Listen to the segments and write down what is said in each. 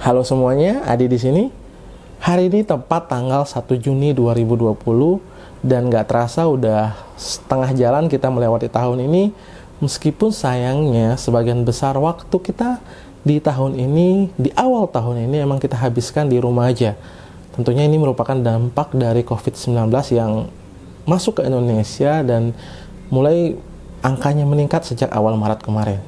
Halo semuanya, Adi di sini. Hari ini tepat tanggal 1 Juni 2020 dan gak terasa udah setengah jalan kita melewati tahun ini. Meskipun sayangnya sebagian besar waktu kita di tahun ini, di awal tahun ini emang kita habiskan di rumah aja. Tentunya ini merupakan dampak dari COVID-19 yang masuk ke Indonesia dan mulai angkanya meningkat sejak awal Maret kemarin.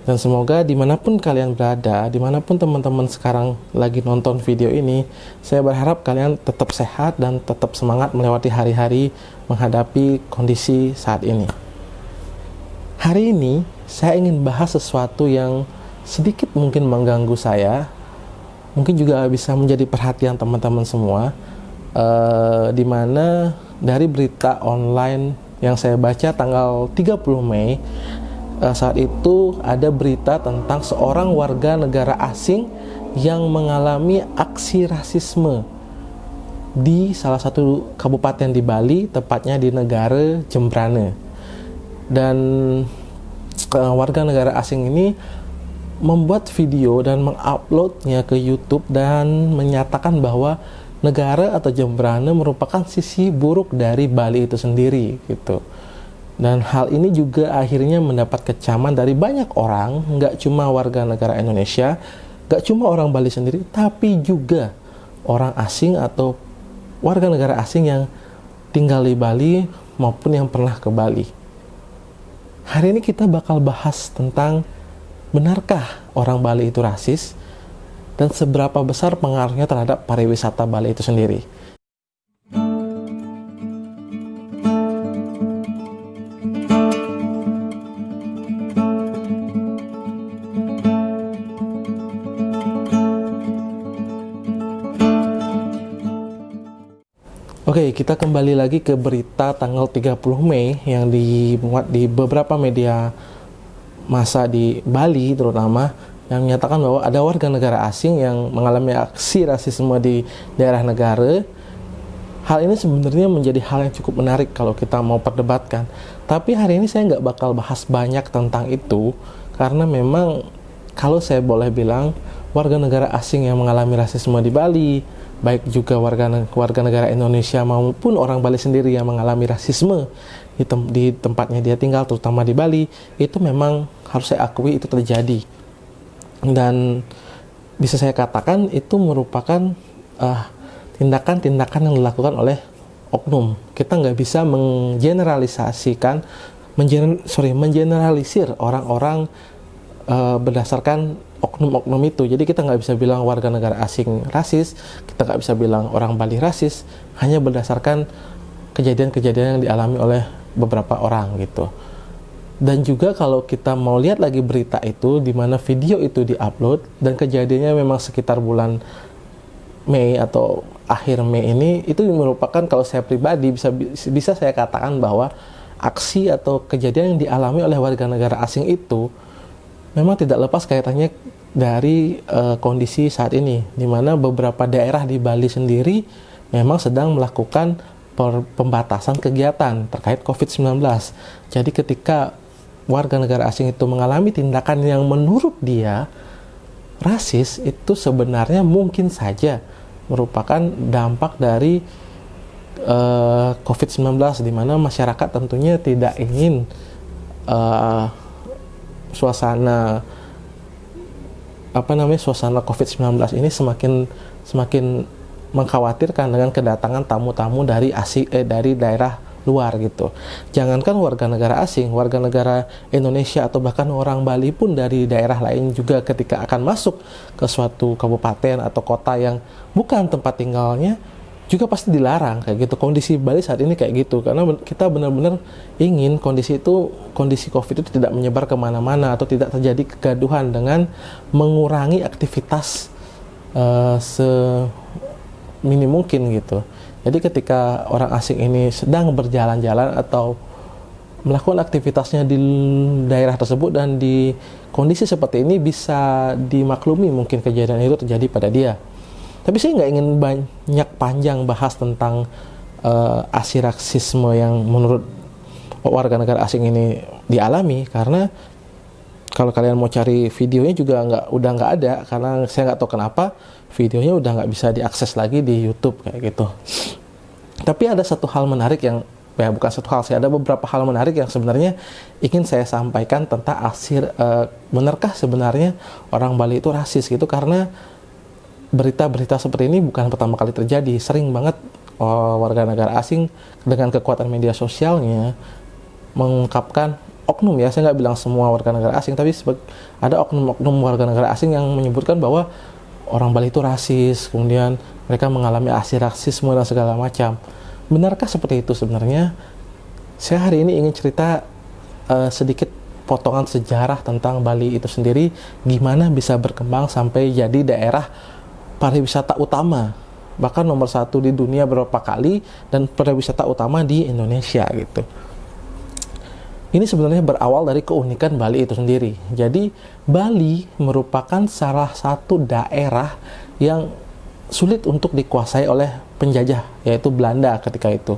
Dan semoga dimanapun kalian berada, dimanapun teman-teman sekarang lagi nonton video ini, saya berharap kalian tetap sehat dan tetap semangat melewati hari-hari menghadapi kondisi saat ini. Hari ini, saya ingin bahas sesuatu yang sedikit mungkin mengganggu saya, mungkin juga bisa menjadi perhatian teman-teman semua, di mana dari berita online yang saya baca tanggal 30 Mei, saat itu ada berita tentang seorang warga negara asing yang mengalami aksi rasisme di salah satu kabupaten di Bali, tepatnya di negara Jembrana. Dan warga negara asing ini membuat video dan menguploadnya ke YouTube dan menyatakan bahwa negara atau Jembrana merupakan sisi buruk dari Bali itu sendiri gitu. Dan hal ini juga akhirnya mendapat kecaman dari banyak orang, nggak cuma warga negara Indonesia, nggak cuma orang Bali sendiri, tapi juga orang asing atau warga negara asing yang tinggal di Bali maupun yang pernah ke Bali. Hari ini kita bakal bahas tentang benarkah orang Bali itu rasis dan seberapa besar pengaruhnya terhadap pariwisata Bali itu sendiri. Oke, kita kembali lagi ke berita tanggal 30 Mei yang dimuat di beberapa media massa di Bali terutama, yang menyatakan bahwa ada warga negara asing yang mengalami aksi rasisme di daerah negara. Hal ini sebenarnya menjadi hal yang cukup menarik kalau kita mau perdebatkan. Tapi hari ini saya nggak bakal bahas banyak tentang itu, karena memang kalau saya boleh bilang, warga negara asing yang mengalami rasisme di Bali, baik juga warga negara Indonesia maupun orang Bali sendiri yang mengalami rasisme di tempatnya dia tinggal, terutama di Bali, itu memang harus saya akui itu terjadi. Dan bisa saya katakan itu merupakan tindakan-tindakan yang dilakukan oleh oknum. Kita nggak bisa mengeneralisir orang-orang berdasarkan oknum-oknum itu. Jadi kita nggak bisa bilang warga negara asing rasis, kita nggak bisa bilang orang Bali rasis, hanya berdasarkan kejadian-kejadian yang dialami oleh beberapa orang gitu. Dan juga kalau kita mau lihat lagi berita itu, di mana video itu diupload dan kejadiannya memang sekitar bulan Mei atau akhir Mei ini, itu merupakan, kalau saya pribadi bisa saya katakan bahwa aksi atau kejadian yang dialami oleh warga negara asing itu memang tidak lepas kaitannya dari kondisi saat ini, di mana beberapa daerah di Bali sendiri memang sedang melakukan pembatasan kegiatan terkait COVID-19. Jadi ketika warga negara asing itu mengalami tindakan yang menurut dia rasis, itu sebenarnya mungkin saja merupakan dampak dari COVID-19, di mana masyarakat tentunya tidak ingin suasana COVID-19 ini semakin mengkhawatirkan dengan kedatangan tamu-tamu dari daerah luar gitu. Jangankan warga negara asing, warga negara Indonesia atau bahkan orang Bali pun dari daerah lain juga ketika akan masuk ke suatu kabupaten atau kota yang bukan tempat tinggalnya juga pasti dilarang kayak gitu. Kondisi Bali saat ini kayak gitu, karena kita benar-benar ingin kondisi COVID itu tidak menyebar kemana-mana atau tidak terjadi kegaduhan dengan mengurangi aktivitas seminim mungkin gitu. Jadi ketika orang asing ini sedang berjalan-jalan atau melakukan aktivitasnya di daerah tersebut dan di kondisi seperti ini, bisa dimaklumi mungkin kejadian itu terjadi pada dia. Tapi saya nggak ingin banyak panjang bahas tentang aksi rasisme yang menurut warga negara asing ini dialami, karena Kalau kalian mau cari videonya juga udah nggak ada, karena saya nggak tahu kenapa videonya udah nggak bisa diakses lagi di YouTube kayak gitu. Tapi ada satu hal menarik yang, ya bukan satu hal sih, ada beberapa hal menarik yang sebenarnya ingin saya sampaikan tentang benarkah sebenarnya orang Bali itu rasis gitu, karena berita-berita seperti ini bukan pertama kali terjadi. Sering banget warga negara asing dengan kekuatan media sosialnya mengungkapkan, oknum ya, saya nggak bilang semua warga negara asing, tapi ada oknum-oknum warga negara asing yang menyebutkan bahwa orang Bali itu rasis, kemudian mereka mengalami aksi rasisme dan segala macam. Benarkah seperti itu sebenarnya? Saya hari ini ingin cerita sedikit potongan sejarah tentang Bali itu sendiri, gimana bisa berkembang sampai jadi daerah pariwisata utama, bahkan nomor 1 di dunia beberapa kali, dan pariwisata utama di Indonesia gitu. Ini sebenarnya berawal dari keunikan Bali itu sendiri. Jadi Bali merupakan salah satu daerah yang sulit untuk dikuasai oleh penjajah, yaitu Belanda ketika itu.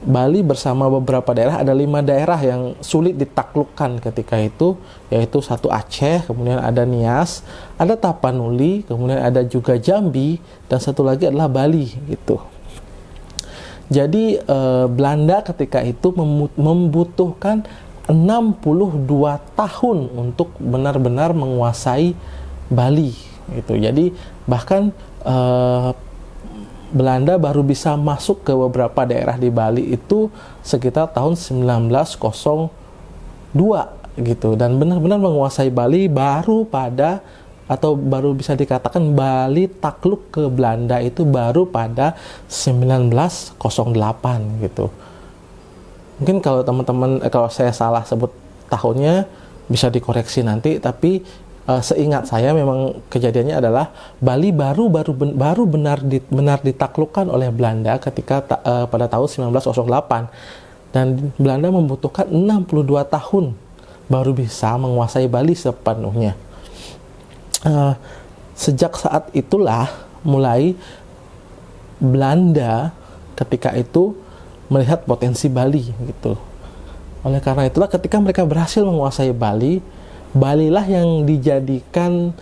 Bali bersama beberapa daerah, ada 5 daerah yang sulit ditaklukkan ketika itu, yaitu satu Aceh, kemudian ada Nias, ada Tapanuli, kemudian ada juga Jambi, dan satu lagi adalah Bali gitu. Jadi Belanda ketika itu membutuhkan 62 tahun untuk benar-benar menguasai Bali gitu. Jadi bahkan Belanda baru bisa masuk ke beberapa daerah di Bali itu sekitar tahun 1902 gitu, dan benar-benar menguasai Bali baru bisa dikatakan Bali takluk ke Belanda itu baru pada 1908 gitu. Mungkin kalau teman-teman kalau saya salah sebut tahunnya bisa dikoreksi nanti, tapi seingat saya memang kejadiannya adalah Bali baru benar ditaklukkan oleh Belanda ketika pada tahun 1908, dan Belanda membutuhkan 62 tahun baru bisa menguasai Bali sepenuhnya. Sejak saat itulah mulai Belanda ketika itu melihat potensi Bali gitu. Oleh karena itulah ketika mereka berhasil menguasai Bali, Balilah yang dijadikan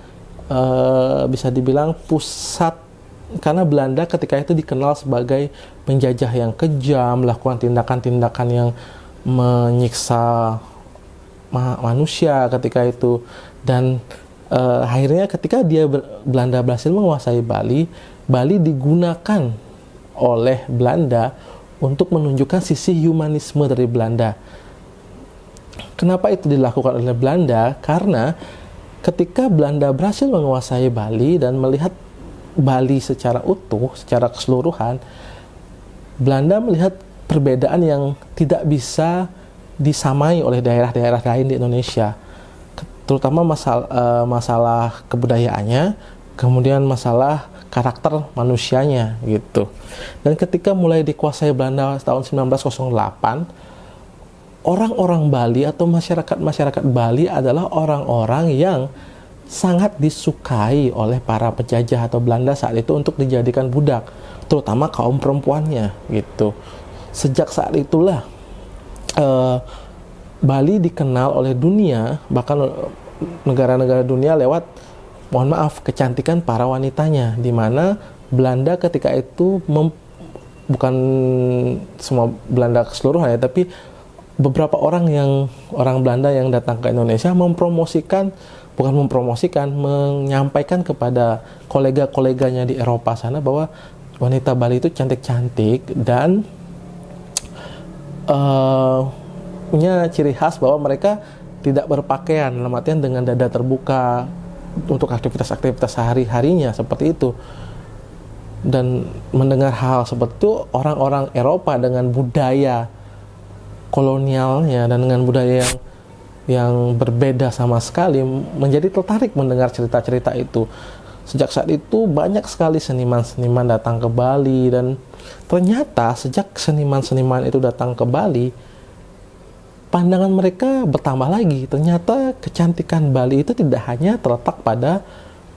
bisa dibilang pusat, karena Belanda ketika itu dikenal sebagai penjajah yang kejam, melakukan tindakan-tindakan yang menyiksa manusia ketika itu, dan akhirnya ketika Belanda berhasil menguasai Bali, Bali digunakan oleh Belanda untuk menunjukkan sisi humanisme dari Belanda. Kenapa itu dilakukan oleh Belanda? Karena ketika Belanda berhasil menguasai Bali dan melihat Bali secara utuh, secara keseluruhan, Belanda melihat perbedaan yang tidak bisa disamai oleh daerah-daerah lain di Indonesia, terutama masalah kebudayaannya, kemudian masalah karakter manusianya gitu. Dan ketika mulai dikuasai Belanda tahun 1908, orang-orang Bali atau masyarakat Bali adalah orang-orang yang sangat disukai oleh para penjajah atau Belanda saat itu untuk dijadikan budak, terutama kaum perempuannya gitu. Sejak saat itulah Bali dikenal oleh dunia, bahkan negara-negara dunia lewat, mohon maaf, kecantikan para wanitanya, di mana Belanda ketika itu bukan semua Belanda keseluruhan ya, tapi beberapa orang Belanda yang datang ke Indonesia menyampaikan kepada kolega-koleganya di Eropa sana bahwa wanita Bali itu cantik-cantik dan punya ciri khas bahwa mereka tidak berpakaian, dalam artian dengan dada terbuka untuk aktivitas-aktivitas sehari-harinya seperti itu. Dan mendengar hal seperti itu, orang-orang Eropa dengan budaya kolonialnya dan dengan budaya yang berbeda sama sekali menjadi tertarik mendengar cerita-cerita itu. Sejak saat itu banyak sekali seniman-seniman datang ke Bali, dan ternyata sejak seniman-seniman itu datang ke Bali, pandangan mereka bertambah lagi. Ternyata kecantikan Bali itu tidak hanya terletak pada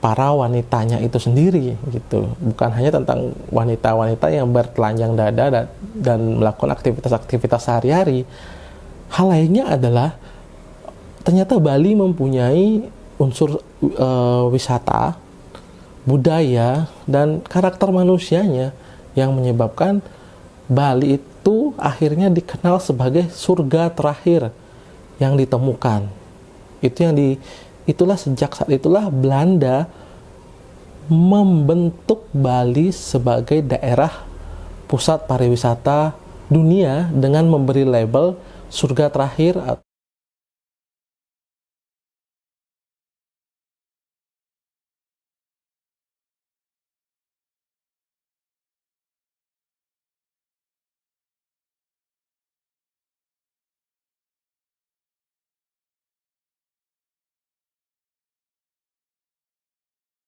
para wanitanya itu sendiri gitu. Bukan hanya tentang wanita-wanita yang bertelanjang dada dan melakukan aktivitas-aktivitas sehari-hari. Hal lainnya adalah ternyata Bali mempunyai unsur wisata, budaya, dan karakter manusianya yang menyebabkan Bali itu akhirnya dikenal sebagai surga terakhir yang ditemukan. Itulah sejak saat itulah Belanda membentuk Bali sebagai daerah pusat pariwisata dunia dengan memberi label surga terakhir